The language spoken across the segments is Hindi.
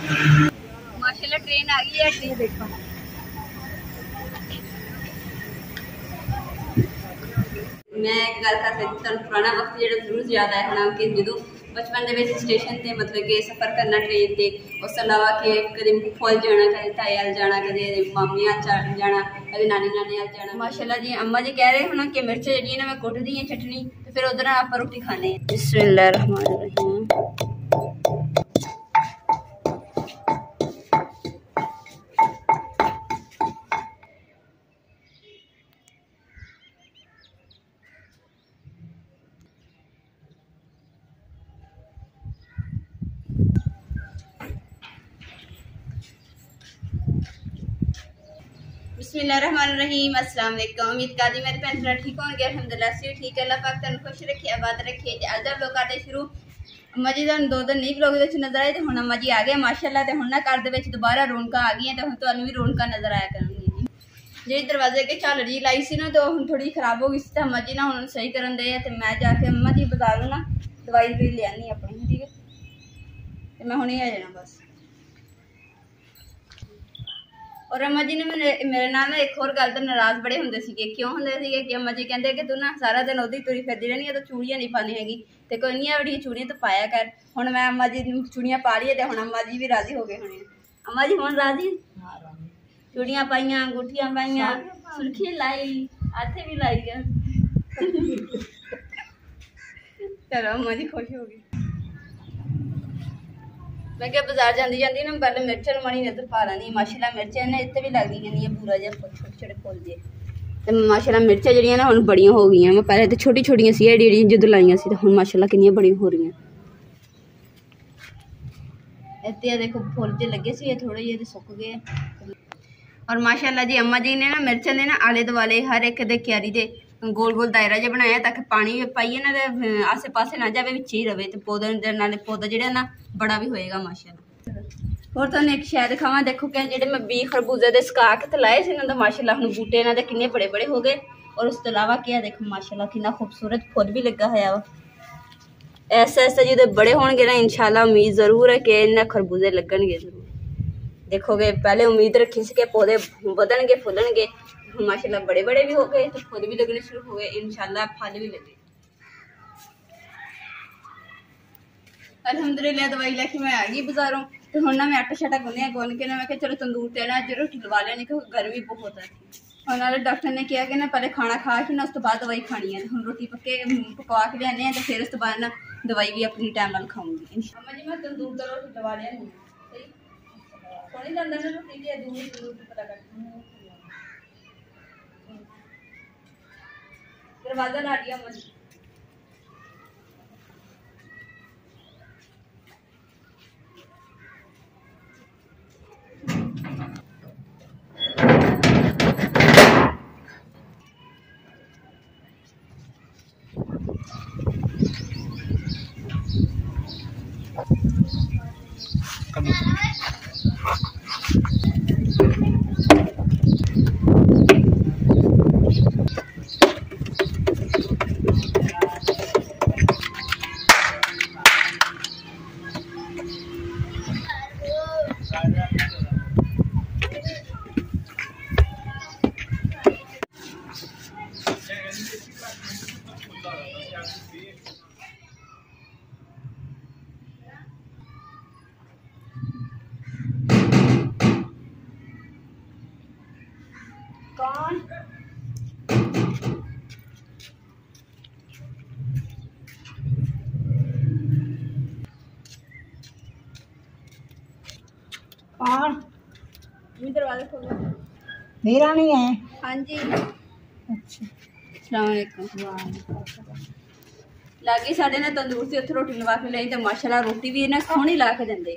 माशाल्लाह ट्रेन आ गई है, ट्रेन देखो। मैं एक गल कर सकती तुहानू पुराना वक्त जो जरूर याद आया होना कि जो बचपन के स्टेशन से मतलब कि सफ़र करना ट्रेन से, उस अलावा कि कदे फुल जाना, कदे ताए अल जाना, कदे मामी अल जाना, कदे नानी नाने अल जाना। माशाल्लाह जी अम्मा जी कह रहे होना कि मिर्च जी मैं कुटदी है चटनी, तो फिर उधर आप रोटी खाने। बिस्मिल्लाहिर्रहमानिर्रहीम। बिस्मिल्लाहिर्रहमानिर्रहीम। अस्सलाम वालेकुम। उम्मीद करदी मेरे भैन भरा ठीक होंगे। अल्हम्दुलिल्लाह से ठीक है। अल्लाह पाक तुहानू खुश रखे, आबाद रखे। अज दा व्लॉग करदे शुरू। अम्मा जी तुहानू 2 दिन नहीं व्लॉग विच नजर आए, तो हुण अम्मा जी आ गए माशाल्लाह। ते हुण ना घर दे विच दोबारा रौनकां आ गईयां, ते हुण तुहानू भी रौनकां नजर आया करनगी। जी दरवाजे के झालर जी लाई सी ना, तो हुण थोड़ी खराब हो गई सी, ते अम्मा जी ना हुण सही करन दे। ते मैं जाके अम्मा जी बाजारों ना दवाई भी ले आनी अपनी, ठीक है। ते मैं हुणे आ जाना बस। और अम्मा जी ने मेरे नाल एक होर गल तो नाराज बड़े होंदे सीगे। क्यों होंदे सीगे कि अम्मा जी कहते कि तू ना सारा दिन उदी तुरी फिरदी रहनी है, तो चूड़ियां नहीं पानी हैगी, तो कोई इन्नियां बड़ियां चूड़ियां तो पाया कर। हुण मैं अम्मा जी चूड़ियां पा ली, तो हुण अम्मा जी भी राजी हो गए होने। अम्मा जी हुण राजी? चूड़ियां पाइयां, अंगूठियां पाइयां, सुर्खी लाई, हाथे भी लाई है। चलो अम्मा जी खुश हो गई। मैं क्या बाजार जाती जाती ना पहले मिर्चन माड़ी नजर पा लैनी। माशाल्लाह मिर्चां ने इत्ते भी लग गई पूरा जहा छोटे छोटे फुल जे। तो माशाल्लाह मिर्चां जड़ियां ना हुण बड़ियां हो गई। मैं पहले तो छोटी छोटियां सी जो लाइयां सी, तो हुण माशाल्लाह कितनी बड़ियां हो रही। इत्ते देखो फुल जे लगे सी, थोड़े जे सुक गए। और माशाल्लाह जी अम्मा जी ने ना मिर्चां ने ना आले दुआले हर एक दे क्यारी दे गोल गोल दायरा जो बनाया, ताकि पानी पाइए ना आसे पासे ना जाए, विच ही रहे। तो पौधे नाले पौधा जो ना बड़ा भी होएगा माशाल्लाह। और तुहानू एक शायद दिखावां, देखो कि जेडे मैं बी खरबूजे दे सुका के तो लाए थे ना, तो माशाल्लाह हुण बूटे इन्हां दे किन्ने बड़े बड़े हो गए। और उस तो अलावा क्या देखो माशाल्लाह कितना खूबसूरत फुल भी लगा होया वा। ऐसे ऐसे जो बड़े होंगे ना इंशाल्लाह उम्मीद जरूर है कि इन्हें खरबूजे लगनगे जरूर। देखोगे पहले उम्मीद रखी सी कि पौधे बदनगे फुलनगे, माशाल्लाह बड़े बड़े भी हो गए, तो फुल भी लगने शुरू हो गए, इंशाल्लाह फल भी लगे। अल्हम्दुलिल्लाह दवाई लेके मैं आ गई बाजारों। तो हुण ना मैं आटा शाटा गुन के ना मैं चलो तंदूर ते ना रोटी लवा लेनी, क्योंकि गर्मी बहुत है। और नाले डॉक्टर ने कहा कि ना पहले खाना खा के ना उस तो बाद दवाई खानी है। हुण रोटी पका के लियाने, तो फिर उस तो बाद ना दवाई भी अपनी टाइम नाल खाऊंगी। अम्मा जी मैं तंदूर ते रोटी लवा लियानी सोनी लंदा ना रोटी के दूर पता कर दरवाजा ला दिया अम्मा जी। कौन कौन दरवाजा खोलो। मेरा नहीं है। हाँ जी अच्छा अस्सलाम वालेकुम। लागे साढ़े ना तंदूर से उत्थे रोटी लवा के लाई, तो माशाल्लाह रोटी भी ना सोहनी ला के देंदे।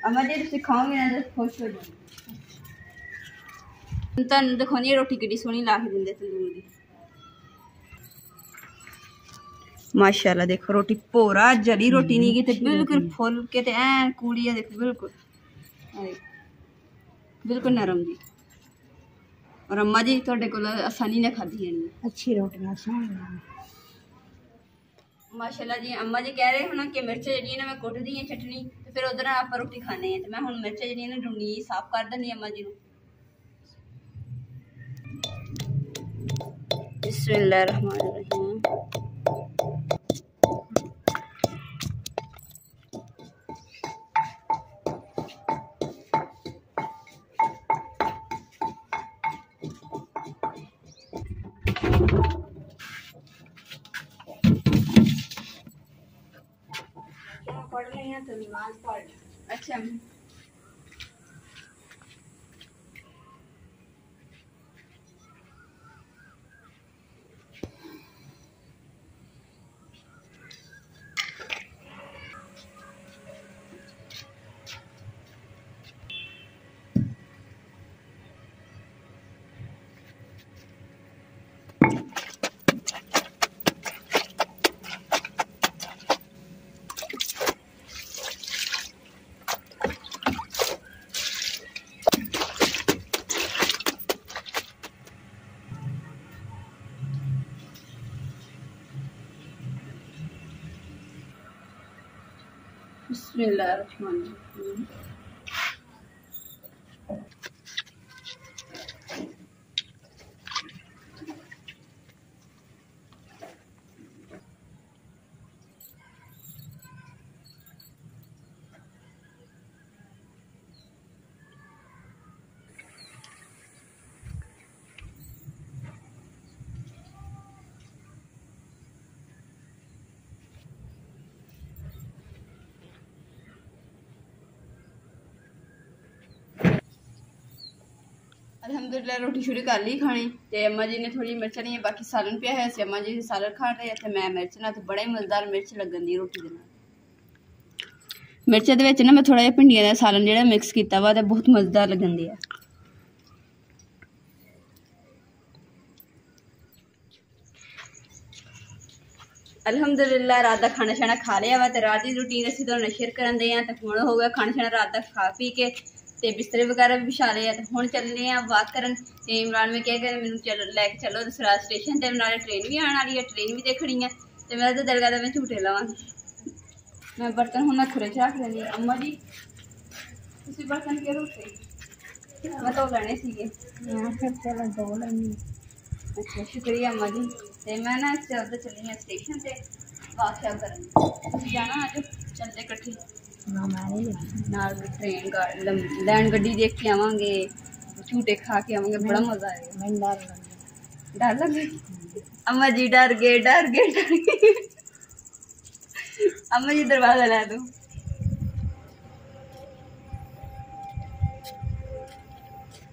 अम्मा जी तुसीं खाओगे ना तो खुश हो जाओगे। तुहानू दिखानी रोटी कितनी सोहनी ला के देंदे तंदूर दी। माशाल्लाह देखो रोटी पूरा जली रोटी नहीं की, बिल्कुल फुल के ते ऐन कूड़ी है। देखो बिल्कुल बिल्कुल नरम जी। और अम्मा जी तुहाडे कोल आसानी ने खाधी जानी अच्छी रोटियां माशाल्लाह जी। अम्मा जी कह रहे हो ना कि मिर्च जी मैं कुटदी है चटनी, तो फिर उधर आप रोटी खाने हैं। तो मैं हुण मिर्च जी ने ढूंढी साफ कर देनी अम्मा जी। बिस्मिल्लाहिर्रहमानिर्रहीम। पढ़ रही हैं तो नमाज पढ़। अच्छा बिस्मिल्लाहिर्रहमानिर्रहीम। अल्हम्दुलिल्लाह रोटी शूटी कर ली खानी। तो अम्मा जी ने थोड़ी मिर्च नहीं, बाकी सालन पिया है। अम्मा जी सालन खा रहे हैं, मैं मिर्च ना, तो बड़ा ही मज़ेदार मिर्च लगन दी रोटी के नाल। मिर्च दे विच ना मैं थोड़ा जिहा भिंडियां दा सालन जिहड़ा मिक्स कीता वा, ते बहुत मज़ेदार लगन दी है। अल्हम्दुलिल्लाह रात का खाना शाना खा लिया वा, ते रात की रूटीन असीं तुहानूं शेयर करन दे आं। ते हुण हो गया खाना शाना रात का खा पी के, ते बिस्तरे वगैरह भी बिछा लिया। तो हुण चलने हैं वाक करन। ते इमरान में क्या मैनूं चल लैके चलो दसराज स्टेशन, ते नाले ट्रेन भी आने वाली है, ट्रेन भी देखनी है। तो मेरा तो दिल करदा मैं झूटे लवां। मैं बर्तन हुण खुले च रख लैनी। अम्मा जी तुसीं बर्तन क्यों रखे? मैं धो लैने सीगे। फिर चलो धो लैनी। अच्छा शुक्रिया अम्मा जी। ते मैं ना उधर चली हाँ स्टेशन से वाक शाक करन। जाना अज चलते कट्ठे नाल ट्रेन लैंड गड्डी देख के आवांगे, झूटे खा के आवांगे, बड़ा मजा आएगा। डर लगे अम्मा जी? डर गए डर गए डर गए। अम्मा जी दरवाजा ला दो।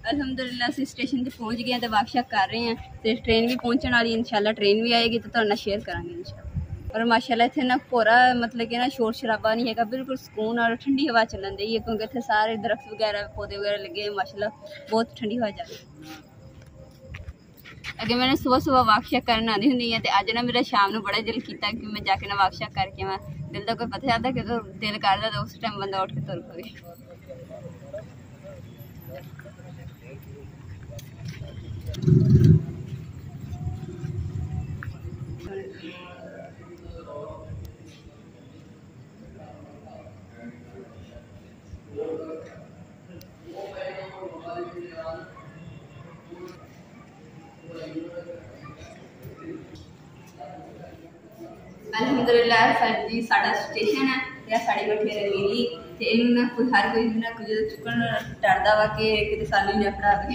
अल्हम्दुलिल्लाह असीं स्टेशन से पहुँच गए तो वाक शाक कर रहे हैं। तो ट्रेन भी पहुँचने वाली, इंशाल्लाह ट्रेन भी आएगी तो तुहाडे नाल शेयर करांगे इंशाल्लाह। और माशाल्लाह इत्थे ना पूरा मतलब कि ना शोर शराबा नहीं है, बिल्कुल सुकून और ठंडी हवा चलन दी है, क्योंकि इत्थे सारे दरख्त वगैरह पौधे वगैरह लगे हैं। माशाल्लाह बहुत ठंडी हवा चल रही है। अगे मैंने सुबह सुबह वाक शाक करन आती हुंदी है, तो अज ना मेरा शाम को बड़ा दिल किया कि मैं जाके ना वाक शाक करके मैं दिल का कोई पता चलता कि तो दिल करता तो उस टाइम बंदा उठ के तुर पवे। अल्हम्दुलिल्लाह सर जी साडा स्टेशन है या साड़ी बैठी रवीली। तो इन्होंने कोई हर कोई ना कुछ चुकन डरदा वा कि किते सानू ना पढ़ा दे।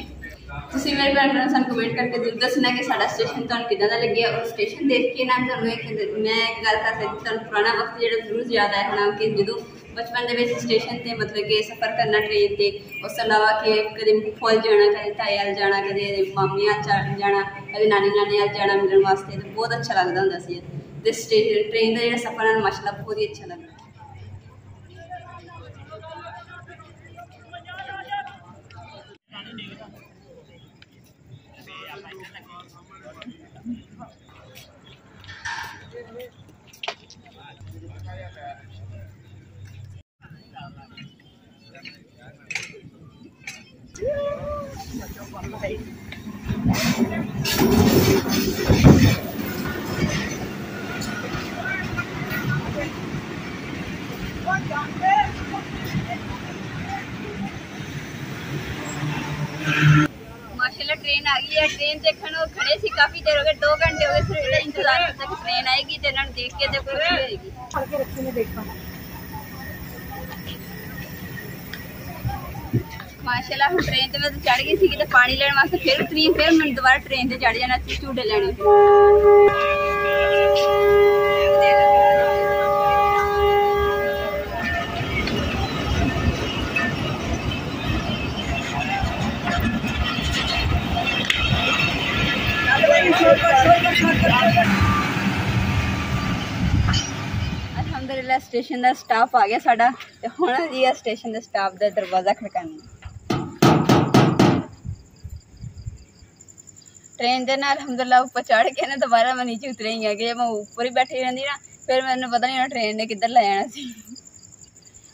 तुसीं मेरे भैन भरा सानू कमेंट करके जरूर दसना कि साडा स्टेशन तुहानूं किदां दा लग्गिया। और स्टेशन देख के ना तुहानूं मैं एक गल कर सकदी, तुहानूं पुराना वक्त जिहड़ा जरूर याद आया होना कि जदों बचपन दे विच स्टेशन ते मतलब कि सफ़र करना ट्रेन ते, उस तो अलावा कि कदे फुल जाना, कदे ताए अल जाना, कदे मामी अल जाना, कदे नानी नाने अल जाना मिलण वास्ते। तो बहुत अच्छा लगदा हुंदा सी। ते ट्रेन का जो सफ़र है माशाल्लाह बहुत ही अच्छा लगा। माशाल्लाह ट्रेन आ गई है। ट्रेन देखने खड़े सी काफी देर हो गए, 2 घंटे हो गए सिर्फ इंतजार करते कि ट्रेन आएगी तो इन्होंने देख के तो खुशी होगी। माशाल्लाह ट्रेन ते मैं चढ़ गई थी तो पानी लेने वास्ते फिर उतरी, फिर मैं दोबारा ट्रेन से चढ़ जाना झूटे लेने। अल्हम्दुलिल्लाह स्टेशन का स्टाफ आ गया साडा ते हुण जी स्टेशन के स्टाफ का दरवाजा खड़काना। ट्रेन के ना अल्हम्दुलिल्लाह ऊपर चढ़ के ना दोबारा मैं नीचे उतरी ही कि मैं ऊपर ही बैठी रहती ना फिर मैंने पता नहीं ट्रेन ने किधर ले जाना सी।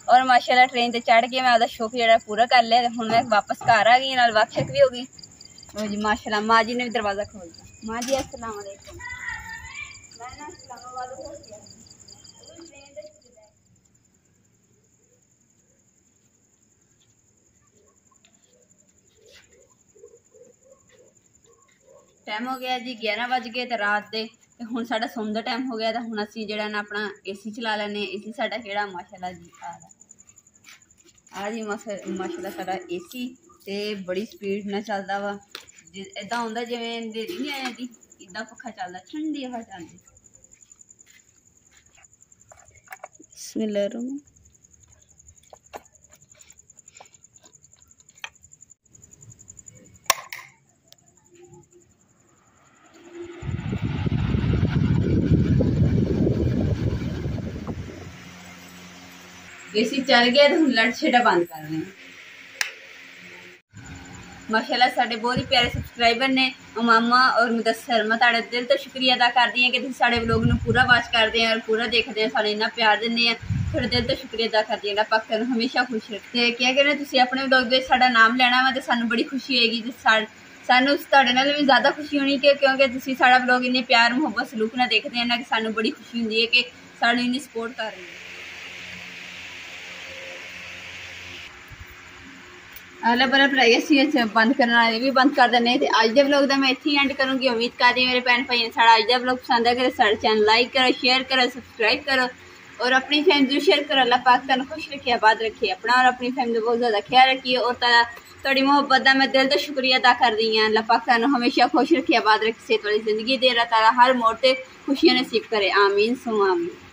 और माशाल्लाह ट्रेन से चढ़ के मैं आपका शौक जो पूरा कर लिया। हुण मैं वापस घर आ गई, नाल वापस भी हो गई। और जी माशाल्लाह माँ जी ने भी दरवाज़ा खोल दिया। माँ जी अस्सलाम वालेकुम। मैं ना इस्लामाबाद हो गया टाइम हो गया जी 11 बज गए तो रात के ते हुण साडा सौन दा टाइम हो गया तो हुण असीं जिहड़ा ना अपना एसी चला लैने। एसी साडा किहड़ा माशाल्लाह जी आ जी माशाल्लाह साडा एसी ते बड़ी स्पीड नाल चलदा वा। इदां हुंदा जिवें अंधेरी नहीं आ जाती इदां पक्खा चलदा, ठंडी हवा चलदी। बिस्मिल्लाह एसी चल गया तो हम लाइट छेड़ा बंद कर रहे हैं। माशाल्लाह साढ़े बहुत ही प्यारे सब्सक्राइबर ने उमामा और मुदस्सर। मैं ताड़ा दिल तो शुक्रिया अदा करती हैं कि तुम साढ़े व्लॉग नूं पूरा वॉच करते हैं और पूरा देखते हैं, साढ़े इन्ना प्यार दिंदे हैं। थोड़े दिल तो शुक्रिया अदा करती है पाक तुहानूं हमेशा खुश रखे। क्या कहना तुसीं अपने व्लॉग विच साडा नाम लेना वा तो सानूं बड़ी खुशी होएगी ते सानूं तुहाडे नाल भी ज़्यादा खुशी होनी कि क्योंकि तुसीं साडा व्लॉग इन्ने प्यार मुहब्बत सलूक नाल देखदे हैं ना कि सानूं बड़ी खुशी हुंदी है कि सानूं इन्नी सपोर्ट कर रहे हैं। अल्लाह बड़ा भराइया सी बंद करने वाले भी बंद कर देने। अज के व्लॉग का मैं इत्थे ही एंड करूँगी। उम्मीद करती हूँ मेरे भैन भाई ने साड़ा अज का व्लॉग पसंद है। साढ़े चैनल लाइक करो, शेयर करो, सब्सक्राइब करो और अपनी फैमिली शेयर करो। अल्लाह पाक तुहानूं खुश रखे, आबाद रखिए, अपना और अपनी फैमिली बहुत ज़्यादा ख्याल रखिए। और तुहाडी मुहब्बत का मैं दिल तो शुक्रिया अदा कर दी हाँ। अल्लाह पाक तुहानूं हमेशा खुश रखे, आबाद रखे, सेहत वाली जिंदगी दे। अल्लाह ताला हर मोड़ ते खुशियां नसीब करे। आमीन सुमा आमीन।